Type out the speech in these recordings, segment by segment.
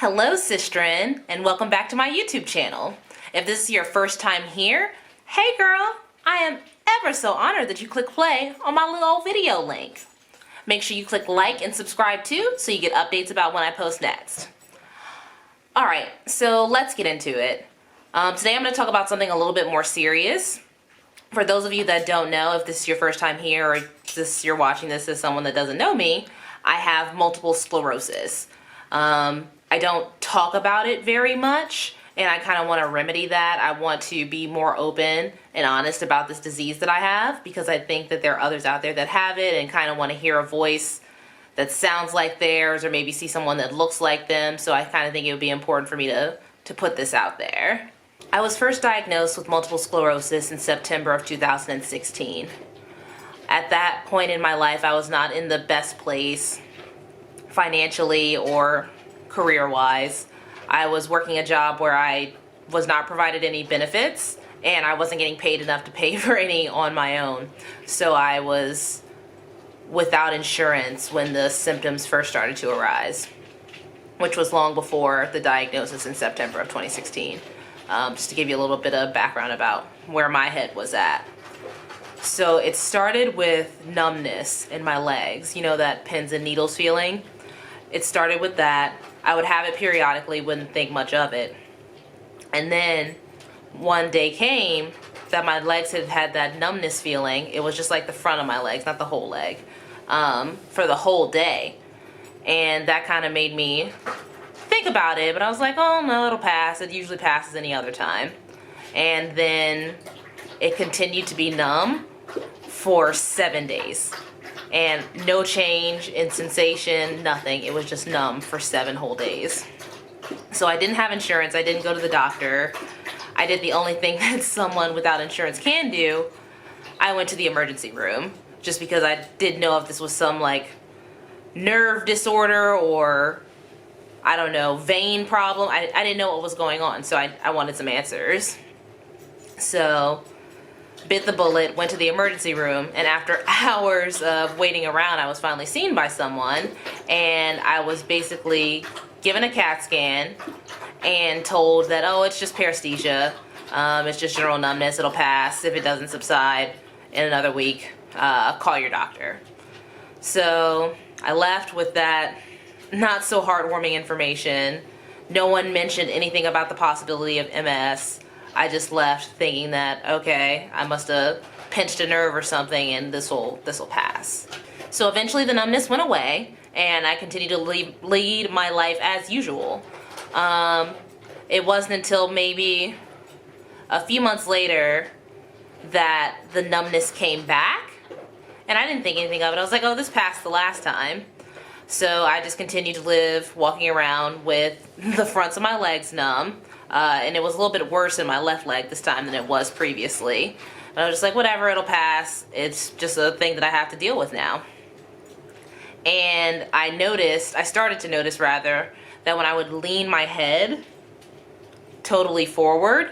Hello, sistren, and welcome back to my YouTube channel. If this is your first time here, hey girl, I am ever so honored that you click play on my little old video link. Make sure you click like and subscribe too so you get updates about when I post next. Alright, so let's get into it. Today I'm going to talk about something a little bit more serious. For those of you that don't know, if this is your first time here or you're watching this as someone that doesn't know me, I have multiple sclerosis. I don't talk about it very much, and I kind of want to remedy that. I want to be more open and honest about this disease that I have, because I think that there are others out there that have it and kind of want to hear a voice that sounds like theirs, or maybe see someone that looks like them. So I kind of think it would be important for me to put this out there. I was first diagnosed with multiple sclerosis in September of 2016. At that point in my life, I was not in the best place financially or career-wise. I was working a job where I was not provided any benefits, and I wasn't getting paid enough to pay for any on my own. So I was without insurance when the symptoms first started to arise, which was long before the diagnosis in September of 2016. Just to give you a little bit of background about where my head was at. So it started with numbness in my legs, you know, that pins and needles feeling. It started with that. I would have it periodically, wouldn't think much of it. And then one day came that my legs had had that numbness feeling. It was just like the front of my legs, not the whole leg, for the whole day. And that kind of made me think about it, but I was like, oh no, it'll pass. It usually passes any other time. And then it continued to be numb for 7 days. And no change in sensation, nothing. It was just numb for 7 whole days. So I didn't have insurance. I didn't go to the doctor. I did the only thing that someone without insurance can do. I went to the emergency room just because I didn't know if this was some like nerve disorder or, I don't know, vein problem. I didn't know what was going on, so I wanted some answers. So bit the bullet, went to the emergency room, and after hours of waiting around, I was finally seen by someone, and I was basically given a CAT scan and told that, oh, it's just paresthesia, it's just general numbness, it'll pass. If it doesn't subside in another week, call your doctor. So I left with that not so heartwarming information. No one mentioned anything about the possibility of MS. I just left thinking that, okay, I must have pinched a nerve or something and this'll pass. So eventually the numbness went away and I continued to lead my life as usual. It wasn't until maybe a few months later that the numbness came back, and I didn't think anything of it. I was like, oh, this passed the last time. So I just continued to live walking around with the fronts of my legs numb. And it was a little bit worse in my left leg this time than it was previously. But I was just like, whatever, it'll pass. It's just a thing that I have to deal with now. And I started to notice rather, that when I would lean my head totally forward,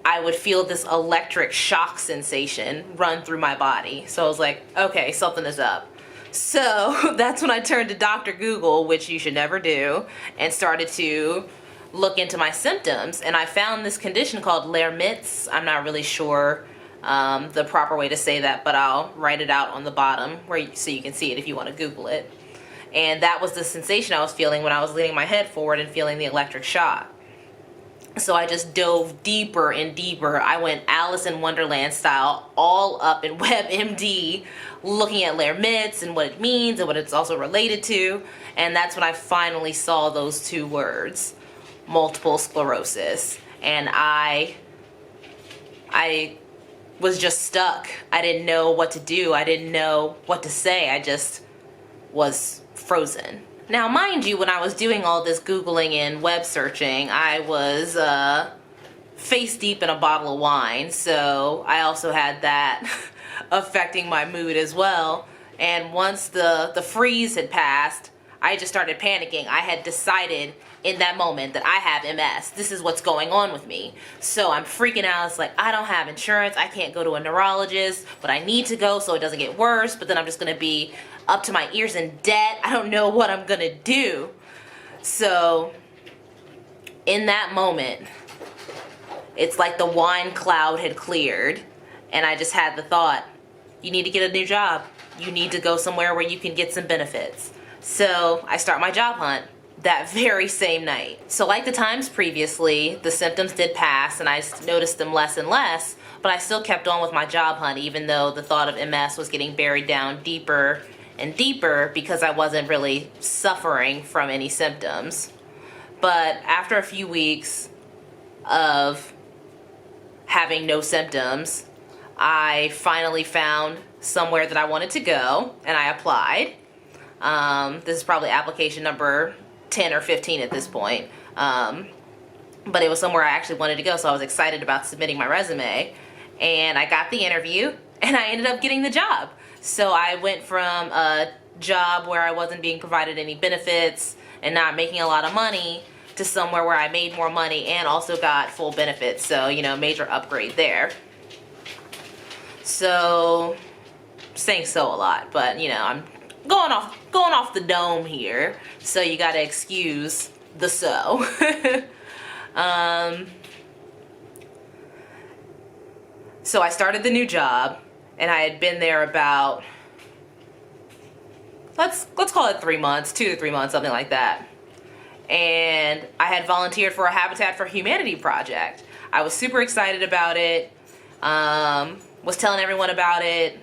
I would feel this electric shock sensation run through my body. So I was like, okay, something is up. So that's when I turned to Dr. Google, which you should never do, and started to look into my symptoms, and I found this condition called Sclerosis. I'm not really sure the proper way to say that, but I'll write it out on the bottom so you can see it if you want to Google it. And that was the sensation I was feeling when I was leaning my head forward and feeling the electric shock. So I just dove deeper and deeper. I went Alice in Wonderland style all up in WebMD, looking at Sclerosis and what it means and what it's also related to, and that's when I finally saw those two words, multiple sclerosis. And I was just stuck. I didn't know what to do. I didn't know what to say. I just was frozen. Now, mind you, when I was doing all this Googling and web searching, I was face deep in a bottle of wine, so I also had that affecting my mood as well. And once the freeze had passed, I just started panicking. I had decided in that moment that I have MS. This is what's going on with me. So I'm freaking out. It's like, I don't have insurance. I can't go to a neurologist, but I need to go so it doesn't get worse. But then I'm just going to be up to my ears in debt. I don't know what I'm going to do. So in that moment, it's like the wine cloud had cleared, and I just had the thought, you need to get a new job. You need to go somewhere where you can get some benefits. So I start my job hunt that very same night. So like the times previously, the symptoms did pass and I noticed them less and less, but I still kept on with my job hunt even though the thought of MS was getting buried down deeper and deeper because I wasn't really suffering from any symptoms. But after a few weeks of having no symptoms, I finally found somewhere that I wanted to go and I applied. This is probably application number 10 or 15 at this point. But it was somewhere I actually wanted to go, so I was excited about submitting my resume. And I got the interview and I ended up getting the job. So I went from a job where I wasn't being provided any benefits and not making a lot of money to somewhere where I made more money and also got full benefits. So, you know, major upgrade there. So, saying so a lot, but you know, I'm going off the dome here, so you gotta excuse the so. So I started the new job, and I had been there about, let's call it 3 months, 2 to 3 months, something like that. And I had volunteered for a Habitat for Humanity project. I was super excited about it, was telling everyone about it,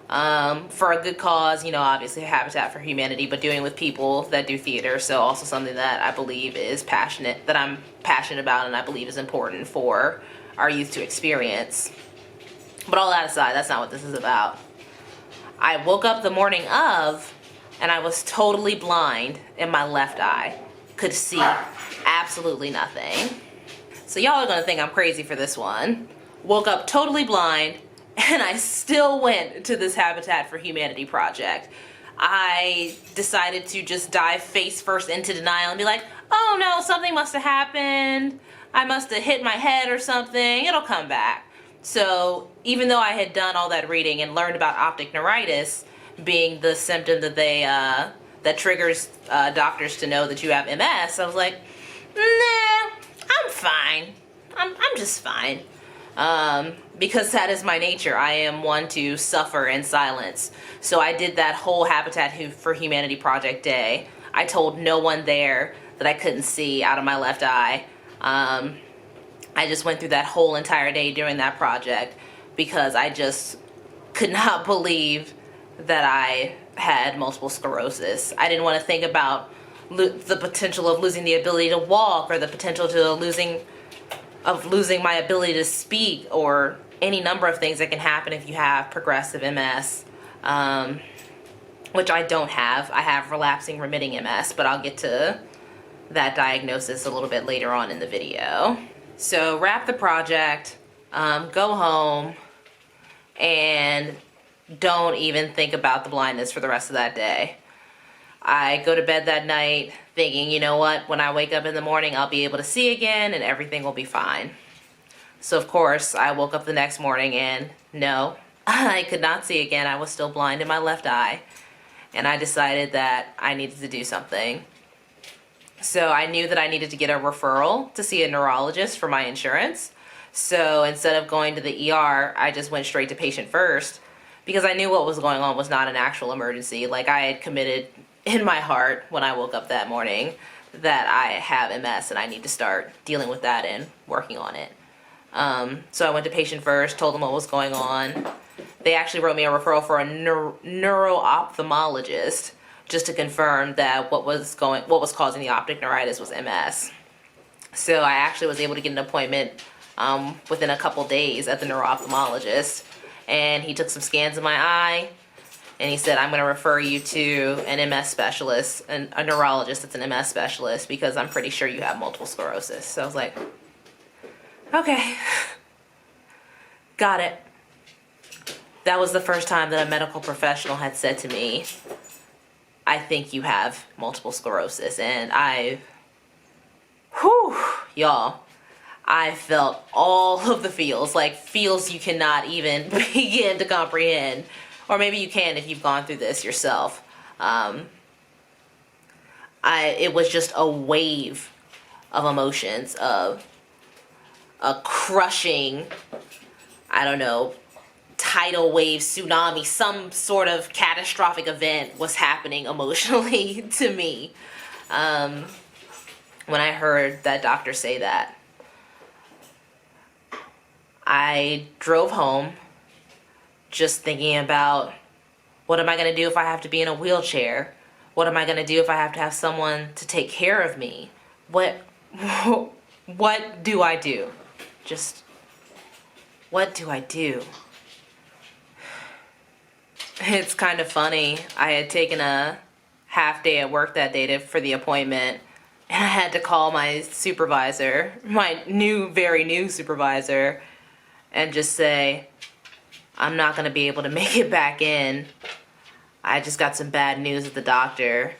for a good cause, you know, obviously Habitat for Humanity, but doing it with people that do theater, so also something that I believe is that I'm passionate about and I believe is important for our youth to experience. But all that aside, that's not what this is about. I woke up the morning of, and I was totally blind in my left eye. Could see absolutely nothing. So y'all are gonna think I'm crazy for this one. Woke up totally blind, and I still went to this Habitat for Humanity project. I decided to just dive face first into denial and be like, oh no, something must have happened. I must have hit my head or something. It'll come back. So even though I had done all that reading and learned about optic neuritis being the symptom that that triggers doctors to know that you have MS, I was like, nah, I'm fine. I'm just fine. Because that is my nature. I am one to suffer in silence. So I did that whole Habitat for Humanity project day. I told no one there that I couldn't see out of my left eye. I just went through that whole entire day during that project because I just could not believe that I had multiple sclerosis. I didn't want to think about the potential of losing the ability to walk or the potential to losing my ability to speak or any number of things that can happen if you have progressive MS, which I don't have. I have relapsing remitting MS, but I'll get to that diagnosis a little bit later on in the video. So wrap the project, go home, and don't even think about the blindness for the rest of that day. I go to bed that night thinking, you know what, when I wake up in the morning, I'll be able to see again and everything will be fine. So of course, I woke up the next morning and no, I could not see again. I was still blind in my left eye. And I decided that I needed to do something. So I knew that I needed to get a referral to see a neurologist for my insurance. So instead of going to the ER, I just went straight to patient first because I knew what was going on was not an actual emergency. Like I had committed in my heart when I woke up that morning that I have MS and I need to start dealing with that and working on it. So I went to patient first, told them what was going on. They actually wrote me a referral for a neuro-ophthalmologist just to confirm that what was causing the optic neuritis was MS. So I actually was able to get an appointment within a couple days at the neuro-ophthalmologist, and he took some scans of my eye, and he said, I'm going to refer you to an MS specialist, a neurologist that's an MS specialist, because I'm pretty sure you have multiple sclerosis. So I was like, okay, got it. That was the first time that a medical professional had said to me, I think you have multiple sclerosis. And y'all, I felt all of the feels, like feels you cannot even begin to comprehend. Or maybe you can if you've gone through this yourself. It was just a wave of emotions, of a crushing, I don't know, tidal wave, tsunami, some sort of catastrophic event was happening emotionally to me when I heard that doctor say that. I drove home just thinking about, what am I going to do if I have to be in a wheelchair? What am I going to do if I have to have someone to take care of me? What do I do? Just, what do I do? It's kind of funny. I had taken a half day at work that day for the appointment, and I had to call my supervisor, my very new supervisor, and just say, I'm not going to be able to make it back in. I just got some bad news at the doctor.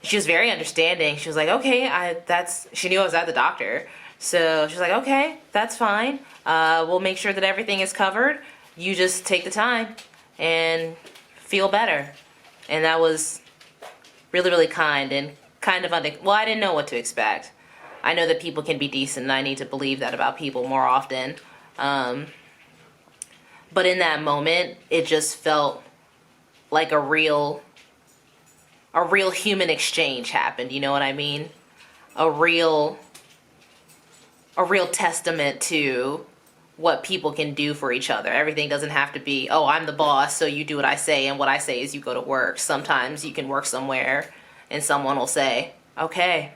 She was very understanding. She was like, okay, she knew I was at the doctor. So she was like, okay, that's fine. We'll make sure that everything is covered. You just take the time and feel better. And that was really, really kind and kind of, well, I didn't know what to expect. I know that people can be decent, and I need to believe that about people more often. But in that moment, it just felt like a real human exchange happened, you know what I mean? A real testament to what people can do for each other. Everything doesn't have to be, oh, I'm the boss, so you do what I say, and what I say is you go to work. Sometimes you can work somewhere and someone will say, okay,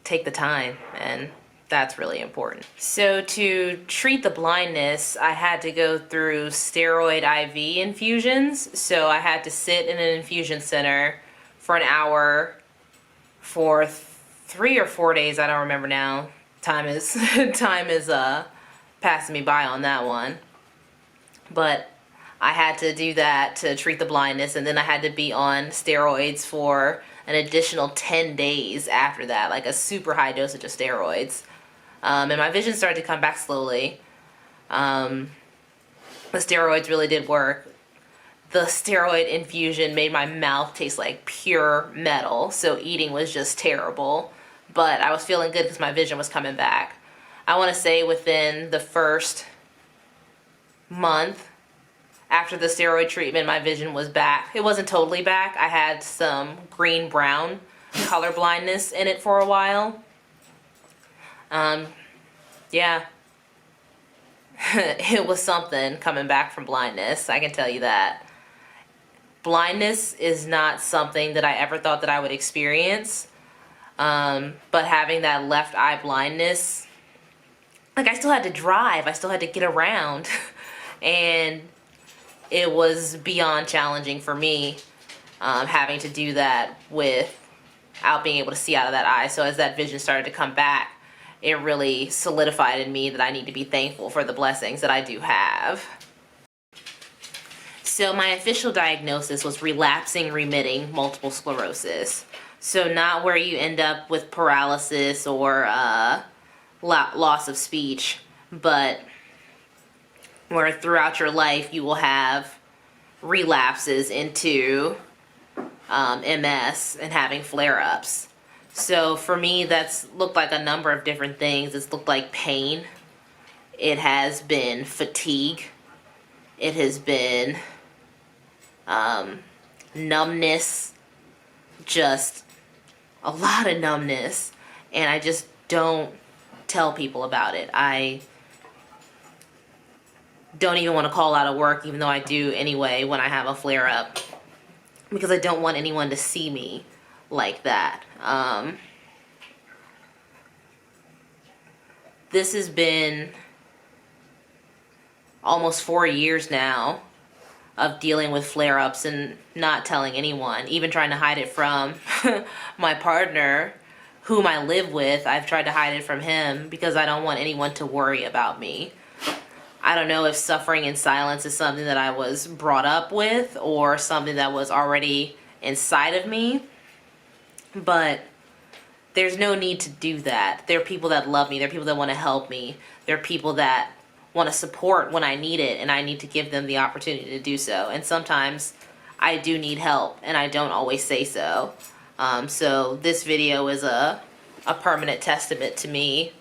take the time, and that's really important. So to treat the blindness, I had to go through steroid IV infusions. So I had to sit in an infusion center for an hour for 3 or 4 days. I don't remember now. Time is passing me by on that one. But I had to do that to treat the blindness, and then I had to be on steroids for an additional 10 days after that, like a super high dosage of steroids. And my vision started to come back slowly. The steroids really did work. The steroid infusion made my mouth taste like pure metal, so eating was just terrible. But I was feeling good because my vision was coming back. I want to say within the first month after the steroid treatment, my vision was back. It wasn't totally back. I had some green-brown color blindness in it for a while. Yeah, it was something coming back from blindness, I can tell you that. Blindness is not something that I ever thought that I would experience, but having that left eye blindness, like I still had to drive, I still had to get around, and it was beyond challenging for me, having to do that without being able to see out of that eye. So as that vision started to come back, it really solidified in me that I need to be thankful for the blessings that I do have. So my official diagnosis was relapsing remitting multiple sclerosis. So not where you end up with paralysis or loss of speech, but where throughout your life you will have relapses into MS and having flare-ups. So for me, that's looked like a number of different things. It's looked like pain. It has been fatigue. It has been numbness, just a lot of numbness. And I just don't tell people about it. I don't even want to call out of work, even though I do anyway when I have a flare-up, because I don't want anyone to see me like that. This has been almost 4 years now of dealing with flare-ups and not telling anyone, even trying to hide it from my partner, whom I live with. I've tried to hide it from him because I don't want anyone to worry about me. I don't know if suffering in silence is something that I was brought up with or something that was already inside of me, but there's no need to do that. There are people that love me. There are people that want to help me. There are people that want to support when I need it, and I need to give them the opportunity to do so. And sometimes I do need help, and I don't always say so. So this video is a a permanent testament to me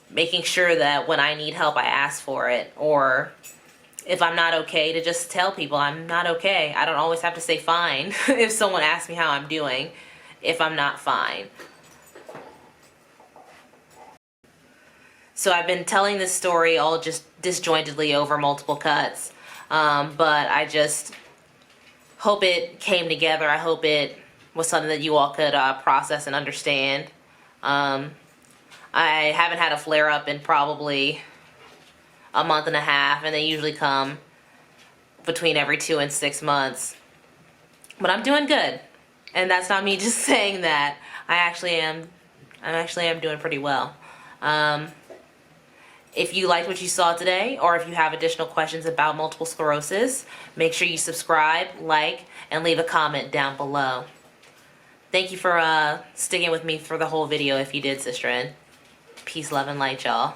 making sure that when I need help I ask for it, or if I'm not okay, to just tell people I'm not okay. I don't always have to say fine if someone asks me how I'm doing if I'm not fine. So I've been telling this story all just disjointedly over multiple cuts, but I just hope it came together. I hope it was something that you all could process and understand. I haven't had a flare-up in probably a month and a half, and they usually come between every 2 and 6 months. But I'm doing good, and that's not me just saying that. I actually am doing pretty well. If you liked what you saw today, or if you have additional questions about multiple sclerosis, make sure you subscribe, like, and leave a comment down below. Thank you for sticking with me for the whole video if you did, Sisterin. Peace, love, and light, y'all.